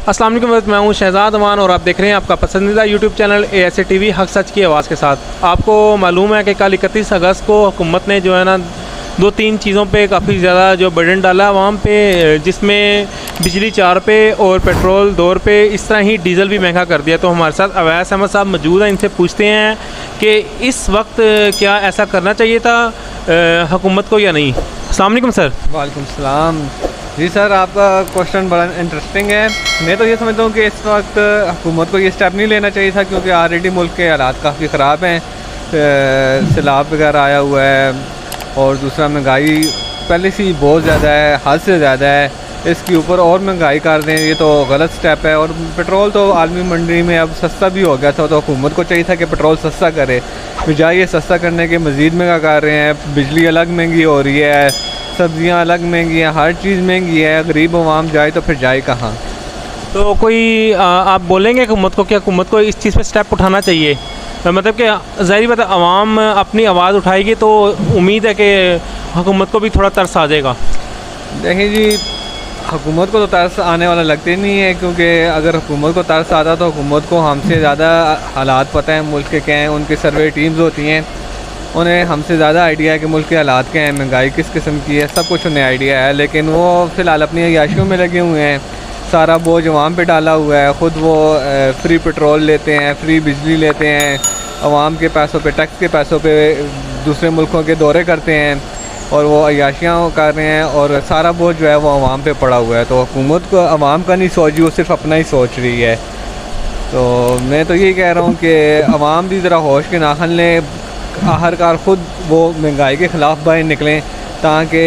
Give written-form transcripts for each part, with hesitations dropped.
अस्सलाम वालेकुम, मैं हूं शहजाद अमान और आप देख रहे हैं आपका पसंदीदा यूट्यूब चैनल ASA TV हक सच की आवाज़ के साथ। आपको मालूम है कि कल 31 अगस्त को हुकूमत ने जो है ना 2-3 चीज़ों पे काफ़ी ज़्यादा जो बर्डन डाला आवाम पे, जिसमें बिजली 4 पे और पेट्रोल 2 पे, इस तरह ही डीज़ल भी महंगा कर दिया। तो हमारे साथ अवैस अहमद साहब मौजूद हैं, इनसे पूछते हैं कि इस वक्त क्या ऐसा करना चाहिए था हुकूमत को या नहीं। अस्सलाम वालेकुम सर। वालेकुम सलाम। जी सर, आपका क्वेश्चन बड़ा इंटरेस्टिंग है। मैं तो ये समझता हूँ कि इस वक्त हुकूमत को ये स्टेप नहीं लेना चाहिए था, क्योंकि ऑलरेडी मुल्क के हालात काफ़ी ख़राब हैं। सैलाब वगैरह आया हुआ है और दूसरा महंगाई पहले से ही बहुत ज़्यादा है, हद से ज़्यादा है। इसके ऊपर और महंगाई कर दें, ये तो गलत स्टेप है। और पेट्रोल तो आलमी मंडी में अब सस्ता भी हो गया था, तो हुकूमत को चाहिए था कि पेट्रोल सस्ता करे, बजाय ये सस्ता करने के मज़ीद महंगा कर रहे हैं। बिजली अलग महंगी हो रही है, सब्जियां अलग महंगी हैं, हर चीज़ महंगी है। गरीब अवाम जाए तो फिर जाए कहाँ। तो कोई आप बोलेंगे हुकूमत को कि हुकूमत को इस चीज़ पे स्टेप उठाना चाहिए? मतलब कि ज़ाहिर बात है आवाम अपनी आवाज़ उठाएगी तो उम्मीद है कि हुकूमत को भी थोड़ा तरस आ जाएगा। देखिए जी, हुकूमत को तो तरस आने वाला लगते नहीं है, क्योंकि अगर हुकूमत को तरस आता तो हुकूमत को हमसे ज़्यादा हालात पता है मुल्क के क्या हैं। उनकी सर्वे टीम्स होती हैं, उन्हें हमसे ज़्यादा आइडिया है कि मुल्क के हालात क्या हैं, महंगाई किस किस्म की है, सब कुछ उन्हें आइडिया है। लेकिन वो फ़िलहाल अपनी अयाशियों में लगे हुए हैं, सारा बोझ अवाम पे डाला हुआ है। ख़ुद वो फ्री पेट्रोल लेते हैं, फ्री बिजली लेते हैं, अवाम के पैसों पे, टैक्स के पैसों पे दूसरे मुल्कों के दौरे करते हैं और वो अयाशियाँ कर रहे हैं, और सारा बोझ जो है वो अवाम पे पड़ा हुआ है। तो हुकूमत को अवाम का नहीं सोच रही, वो सिर्फ अपना ही सोच रही है। तो मैं तो यही कह रहा हूँ कि अवाम भी ज़रा होश के नाखन लें, आखिरकार ख़ुद वो महंगाई के ख़िलाफ़ बाहर निकलें, ताकि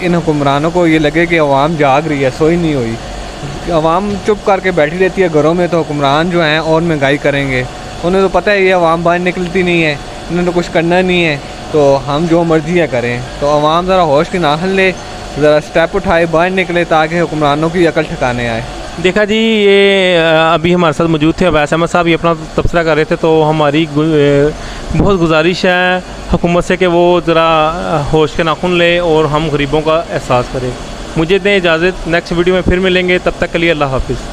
इन हुक्मरानों को ये लगे कि अवाम जाग रही है, सोई नहीं हुई। अवाम चुप करके बैठी रहती है घरों में, तो हुक्मरान जो हैं और महंगाई करेंगे। उन्हें तो पता है ये अवाम बाहर निकलती नहीं है, इन्हें तो कुछ करना नहीं है, तो हम जो मर्ज़ी है करें। तो अवाम ज़रा होश की नाखन ले, ज़रा स्टेप उठाए, बाहर निकले, ताकि हुक्मरानों की अकल ठिकाने आए। देखा जी, ये अभी हमारे साथ मौजूद थे अवैस अहमद साहब, ये अपना तबसरा कर रहे थे। तो हमारी बहुत गुजारिश है हुकूमत से कि वो ज़रा होश के नाखुन ले और हम गरीबों का एहसास करें। मुझे दें इजाज़त, नेक्स्ट वीडियो में फिर मिलेंगे, तब तक के लिए अल्लाह हाफ़िज़।